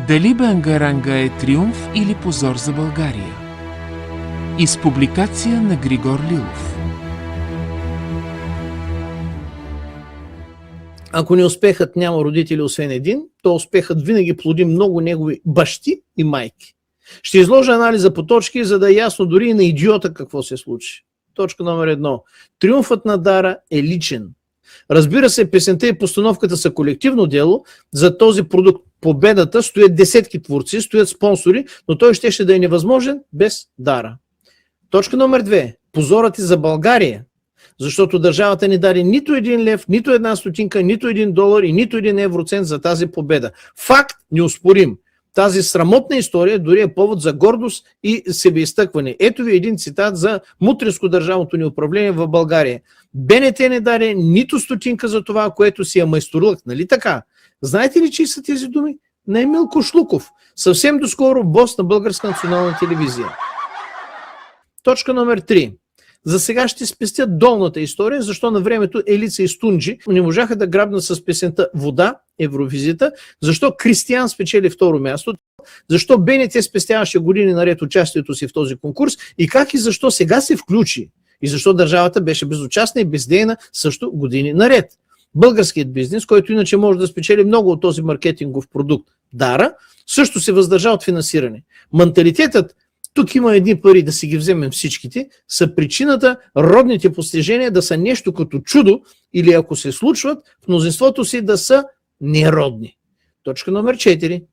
Дали Бангаранга е триумф или позор за България? Из публикация на Григор Лилов. Ако не успехът няма родители освен един, то успехът винаги плоди много негови бащи и майки. Ще изложа анализа по точки, за да е ясно дори и на идиота какво се случи. Точка номер 1. Триумфът на Дара е личен. Разбира се, песента и постановката са колективно дело. За този продукт победата стоят десетки творци, стоят спонсори, но той щеше да е невъзможен без Дара. Точка номер 2. Позорът е за България, защото държавата ни даде нито един лев, нито една стотинка, нито един долар и нито един евроцент за тази победа. Факт неоспорим. Тази срамотна история дори е повод за гордост и себеизтъкване. Ето ви един цитат за мутринско държавното ни управление в България. БНТ не даде нито стотинка за това, което си е майсторлък. Нали така? Знаете ли, чии са тези думи? На Емил Кошлуков. Съвсем доскоро бос на Българска национална телевизия. Точка номер 3. За сега ще спестят долната история, защо на времето Елица и Стунджи не можаха да грабнат с песента "Вода" Евровизията, защо Кристиян спечели второ място, защо БНТ спестяваше години наред участието си в този конкурс и как и защо сега се включи и защо държавата беше безучастна и бездейна също години наред. Българският бизнес, който иначе може да спечели много от този маркетингов продукт Дара, също се въздържа от финансиране. Менталитетът "тук има едни пари, да си ги вземем всичките", са причината родните постижения да са нещо като чудо или ако се случват, в мнозинството си да са неродни. Точка номер 4.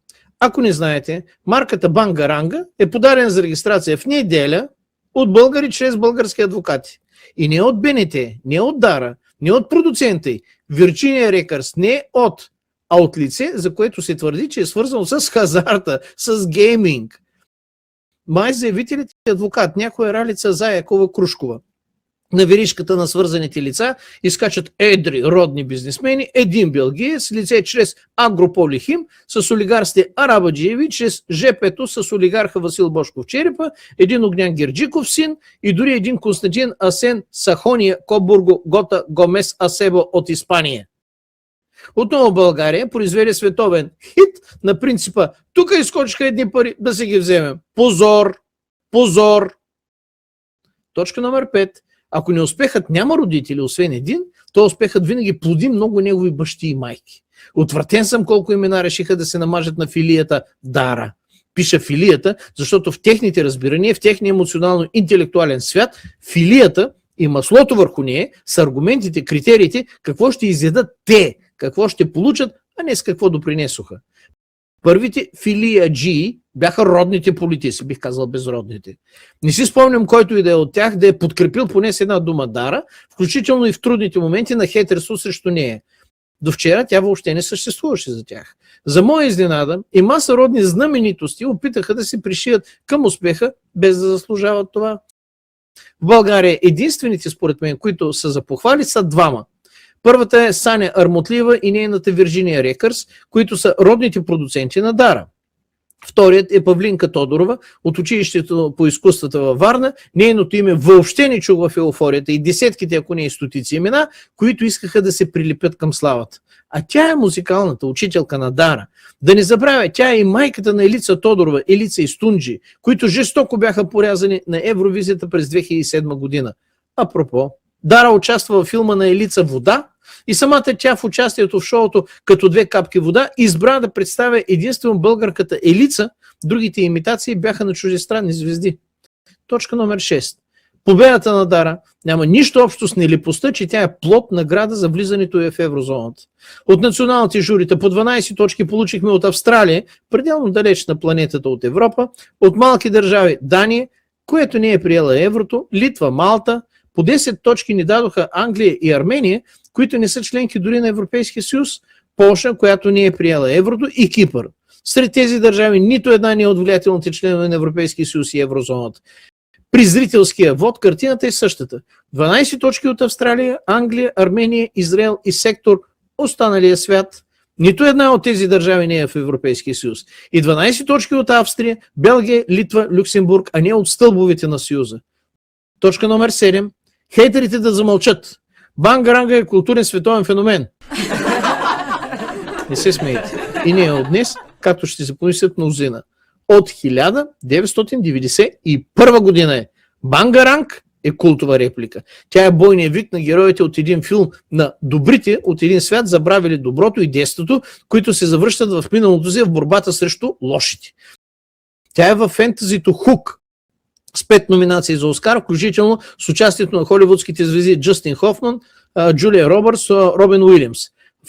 Ако не знаете, марката Бангаранга е подадена за регистрация в неделя от българи чрез български адвокати. И не от БНТ, не от Дара, не от продуцента й, Virginia Records, не от лице, за което се твърди, че е свързано с хазарта, с гейминг. Май заявителите и адвокат, някоя Ралица Заякова Крушкова. На веришката на свързаните лица изкачат едри родни бизнесмени, един белгиец, лице чрез Агрополихим с олигарсите Арабаджиеви, чрез ЖП-то с олигарха Васил Бошков Черепа, един Огнян Герджиков син и дори един Константин Асен Сахония Кобурго Гота Гомес Асебо от Испания. Отново България произведе световен хит на принципа "тук изкочиха едни пари, да си ги вземем". Позор! Позор! Точка номер 5. Ако неуспехът няма родители, освен един, то успехът винаги плоди много негови бащи и майки. Отвратен съм колко имена решиха да се намажат на филията Дара. Пиша филията, защото в техните разбирания, в техния емоционално-интелектуален свят, филията и маслото върху нея са аргументите, критериите, какво ще изядат те, какво ще получат, а не с какво допринесоха. Първите филияджии бяха родните политици, бих казал безродните. Не си спомням който и да е от тях да е подкрепил поне с една дума Дара, включително и в трудните моменти на хейтерство срещу нея. До вчера тя въобще не съществуваше за тях. За моя изненада и маса родни знаменитости опитаха да се пришият към успеха, без да заслужават това. В България единствените, според мен, които са за похвали, са двама. Първата е Саня Армотлиева и нейната Virginia Records, които са родните продуценти на Дара. Вторият е Павлинка Тодорова от училището по изкуствата във Варна. Нейното име въобще не чух в еуфорията и десетките, ако не и стотици имена, които искаха да се прилепят към славата. А тя е музикалната учителка на Дара. Да не забравя, тя е и майката на Елица Тодорова, Елица и Стунджи, които жестоко бяха порязани на Евровизията през 2007 година. Апропо, Дара участва във филма на Елица "Вода" и самата тя в участието в шоуто "Като две капки вода" избра да представя единствено българката Елица, другите имитации бяха на чуждестранни звезди. Точка номер 6. Победата на Дара няма нищо общо с нелепостта, че тя е плод награда за влизането в еврозоната. От националните журита по 12 точки получихме от Австралия, пределно далеч на планетата от Европа, от малки държави Дания, което не е приела еврото, Литва, Малта. По 10 точки ни дадоха Англия и Армения, които не са членки дори на Европейския съюз, Полша, която не е приела еврото, и Кипър. Сред тези държави нито една не е от влиятелните членове на Европейския съюз и еврозоната. При зрителския вод картината е същата. 12 точки от Австралия, Англия, Армения, Израел и сектор останалия свят. Нито една от тези държави не е в Европейския съюз. И 12 точки от Австрия, Белгия, Литва, Люксембург, а не от стълбовете на съюза. Точка номер 7. Хейтерите да замълчат. Бангаранга е културен световен феномен. Не се смейте. И ние от днес както ще се помислят мнозина. От 1991 година е. Бангаранг е култова реплика. Тя е бойният вик на героите от един филм на добрите от един свят, забравили доброто и детството, които се завръщат в миналото си в борбата срещу лошите. Тя е в фентазито Хук с 5 номинации за Оскар, включително с участието на холивудските звезди Джастин Хофман, Джулия Робъртс, Робин Уилямс.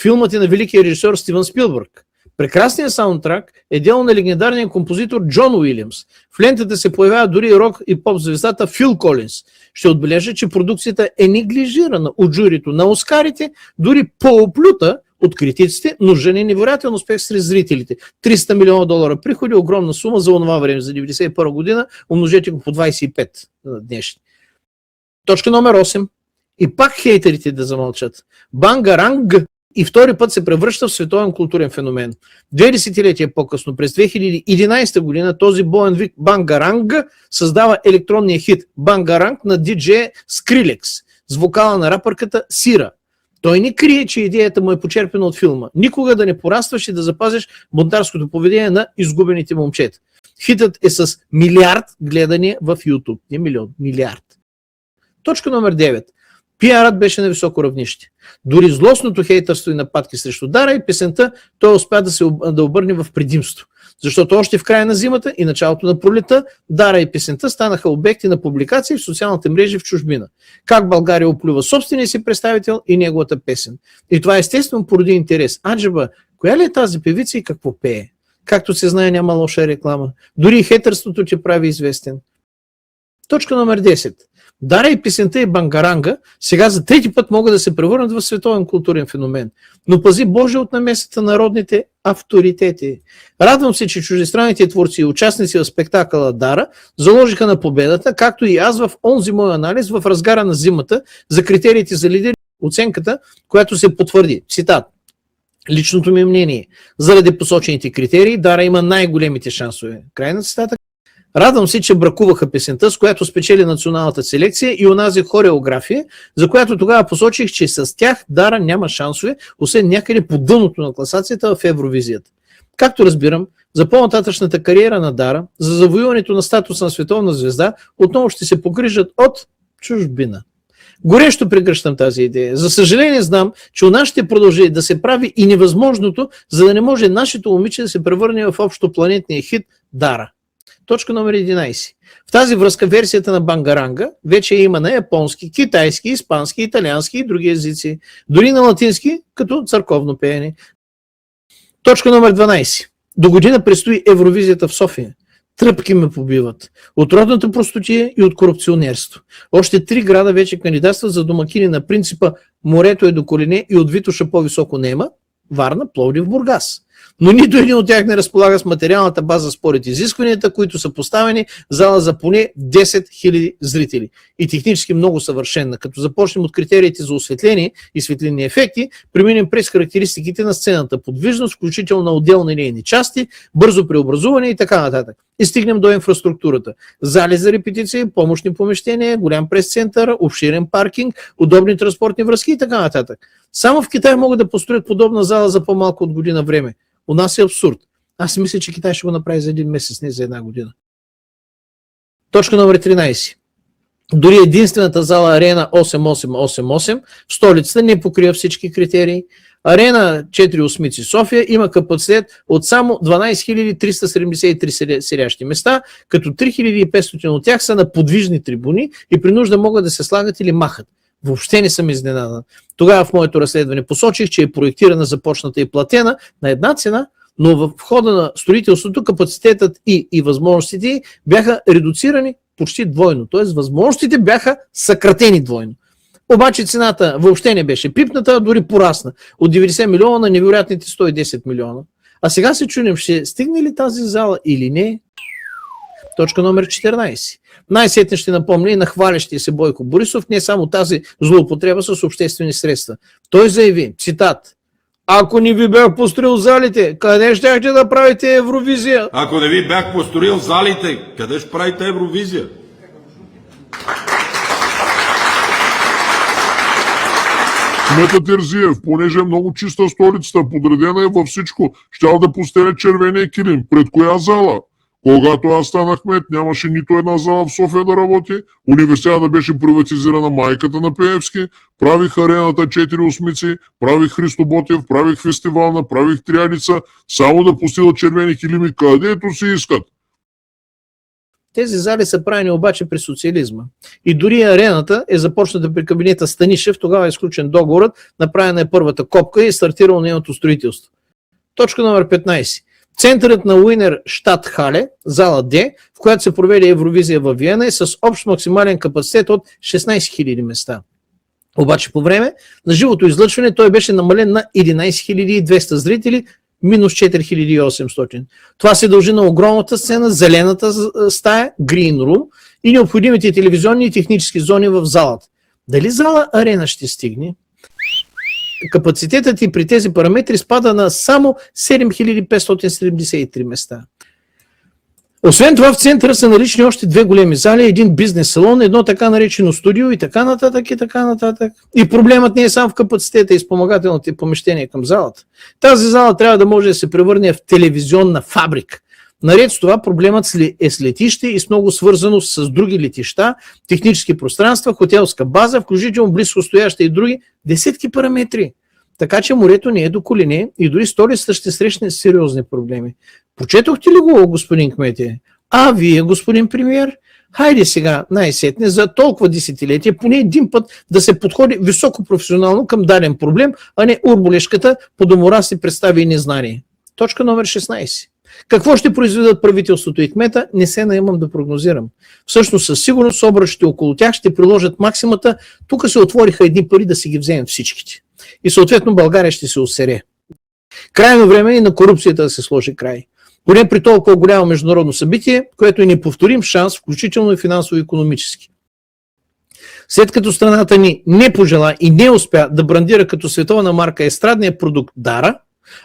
Филмът е на великия режисьор Стивън Спилбърг. Прекрасният саундтрак е дело на легендарния композитор Джон Уилямс. В лентата се появява дори рок и поп звездата Фил Колинс. Ще отбележа, че продукцията е неглижирана от журито на Оскарите, дори по-оплюта от критиците, но жени невероятен успех сред зрителите. $300 милиона приходи, огромна сума за онова време, за 1991 година, умножете го по 25 на днешни. Точка номер 8. И пак хейтерите да замълчат. Бангаранг и втори път се превръща в световен културен феномен. 2 десетилетия по-късно, през 2011 година, този боен вик Бангаранг създава електронния хит Бангаранг на DJ Skrillex с вокала на рапърката Сира. Той не крие, че идеята му е почерпена от филма. Никога да не порастваш и да запазиш бунтарското поведение на изгубените момчета. Хитът е с милиард гледания в YouTube. Не милион, милиард. Точка номер 9. Пиарът беше на високо равнище. Дори злостното хейтърство и нападки срещу Дара и песента той успя да обърне в предимство. Защото още в края на зимата и началото на пролета Дара и песента станаха обекти на публикации в социалните мрежи в чужбина. Как България оплюва собствения си представител и неговата песен. И това естествено породи интерес. Аджеба, коя ли е тази певица и какво пее? Както се знае, няма лоша реклама. Дори хейтърството те прави известен. Точка номер 10. Дара и песента и Бангаранга сега за трети път могат да се превърнат в световен културен феномен. Но пази Боже от намесата на народните авторитети. Радвам се, че чуждестранните творци и участници в спектакъла Дара заложиха на победата, както и аз в онзи мой анализ в разгара на зимата за критериите за лидери, оценката, която се потвърди. Цитат. Личното ми мнение. Заради посочените критерии Дара има най-големите шансове. Край на цитата. Радвам се, че бракуваха песента, с която спечели националната селекция и онази хореография, за която тогава посочих, че с тях Дара няма шансове, освен някъде по дъното на класацията в Евровизията. Както разбирам, за по-нататъчната кариера на Дара, за завоюването на статус на световна звезда, отново ще се погрижат от чужбина. Горещо прегръщам тази идея. За съжаление знам, че у нас ще продължи да се прави и невъзможното, за да не може нашето момиче да се превърне в общопланетния хит Дара. Точка номер 11. В тази връзка версията на Бангаранга вече има на японски, китайски, испански, италиански и други езици. Дори на латински, като църковно пеене. Точка номер 12. До година предстои Евровизията в София. Тръпки ме побиват. От родната простотия и от корупционерство. Още 3 града вече кандидатстват за домакини на принципа морето е до колене и от Витоша по-високо нема. Варна, Пловдив, Бургас. Но нито един от тях не разполага с материалната база според изискванията, които са поставени в зала за поне 10 000 зрители. И технически много съвършенна. Като започнем от критериите за осветление и светлинни ефекти, преминем през характеристиките на сцената, подвижност, включително на отделни нейни части, бързо преобразуване и така нататък. И стигнем до инфраструктурата. Зали за репетиции, помощни помещения, голям прес-център, обширен паркинг, удобни транспортни връзки и така нататък. Само в Китай могат да построят подобна зала за по-малко от година време. У нас е абсурд. Аз мисля, че Китай ще го направи за 1 месец, не за 1 година. Точка номер 13. Дори единствената зала Арена 8888 в столицата не покрива всички критерии. Арена 4 София има капацитет от само 12 373 седящи места, като 3500 от тях са на подвижни трибуни и при нужда могат да се слагат или махат. Въобще не съм изненадан. Тогава в моето разследване посочих, че е проектирана, започната и платена на една цена, но в хода на строителството капацитетът и възможностите бяха редуцирани почти двойно. Т.е. възможностите бяха съкратени двойно. Обаче цената въобще не беше пипната, дори порасна. От 90 милиона на невероятните 110 милиона. А сега се чудим, ще стигне ли тази зала или не? Точка номер 14. Най-сетне ще напомня и на хвалящия се Бойко Борисов не само тази злоупотреба с обществени средства. Той заяви, цитат: ако не ви бях построил залите, къде щяхте да правите Евровизия? Ако не ви бях построил залите, къде ще правите Евровизия? Кметът Терзиев, понеже е много чиста столицата, подредена е във всичко, щял да постеля червения килим. Пред коя зала? Когато аз станах кмет, нямаше нито една зала в София да работи, университета беше приватизирана майката на Пеевски, правих арената 4 осмици, правих Христо Ботев, правих фестивална, правих триадица, само да постилат червени килими където си искат. Тези зали са правени обаче при социализма. И дори арената е започната при кабинета Станишев, тогава е изключен договорът, направена е първата копка и е стартирало нейното строителство. Точка номер 15. Центърът на Уинер Штат Хале, зала Д, в която се проведе Евровизия във Виена, е с общ максимален капацитет от 16 000 места. Обаче по време на живото излъчване той беше намален на 11 200 зрители, минус 4800. Това се дължи на огромната сцена, зелената стая, Green Room и необходимите телевизионни и технически зони в залата. Дали зала Арена ще стигне? Капацитетът и при тези параметри спада на само 7573 места. Освен това в центъра са налични още две големи зали, един бизнес салон, едно така наречено студио и така нататък и така нататък. И проблемът не е само в капацитета и спомагателните помещения към залата. Тази зала трябва да може да се превърне в телевизионна фабрика. Наред с това проблемът е с летище и с много свързано с други летища, технически пространства, хотелска база, включително близко стояща и други десетки параметри. Така че морето не е до колене и дори столицата ще срещне сериозни проблеми. Прочетохте ли го, господин кмете? А вие, господин премиер? Хайде сега, най-сетне, за толкова десетилетия, поне един път да се подходи високо професионално към даден проблем, а не урболешката по доморасни представи и незнание. Точка номер 16. Какво ще произведат правителството и кмета, не се наемам да прогнозирам. Всъщност със сигурност обръщите около тях ще приложат максимата, тук се отвориха едни пари да си ги вземем всичките. И съответно България ще се осере. Крайно време и на корупцията да се сложи край. Поне при толкова голямо международно събитие, което е неповторим шанс, включително и финансово-икономически. След като страната ни не пожела и не успя да брандира като световна марка естрадния продукт Дара,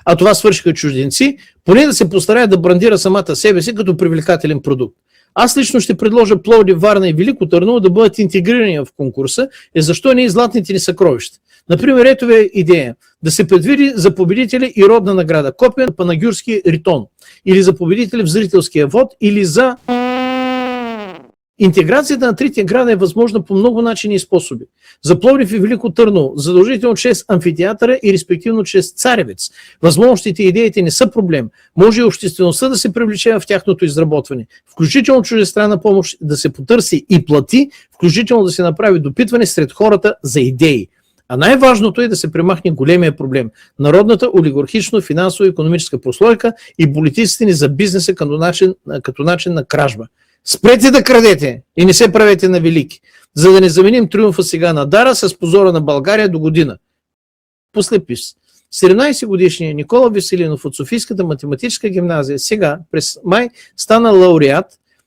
а това свършиха чужденци, поне да се постарае да брандира самата себе си като привлекателен продукт. Аз лично ще предложа Пловдив, Варна и Велико Търново да бъдат интегрирани в конкурса, защо не и златните ни съкровища. Например, ето е идея да се предвиди за победители и родна награда, копия на Панагюрски ритон, или за победители в зрителския вод, или за... Интеграцията на трите града е възможна по много начини и способи. За Пловдив и Велико Търново, задължително чрез амфитеатъра и респективно чрез Царевец. Възможностите и идеите не са проблем. Може и обществеността да се привлече в тяхното изработване. Включително чуждестранна помощ да се потърси и плати, включително да се направи допитване сред хората за идеи. А най-важното е да се премахне големия проблем – народната олигархично-финансово-икономическа прослойка и политиците ни за бизнеса като начин на кражба. Спрете да крадете и не се правете на велики, за да не заменим триумфа сега на Дара с позора на България до година. Послепис. 17 годишният Никола Веселинов от Софийската математическа гимназия сега през май стана лауреат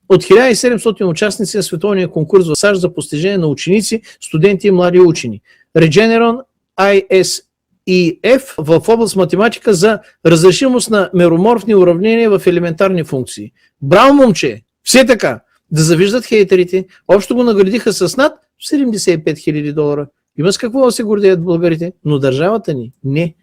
от 1700 участници на световния конкурс в САЩ за постижение на ученици, студенти и млади учени. Regeneron ISEF в област математика за разрешимост на мероморфни уравнения в елементарни функции. Браво, момче! Все така, да завиждат хейтерите, общо го наградиха с над $75 000. Има с какво да се гордеят българите, но държавата ни не.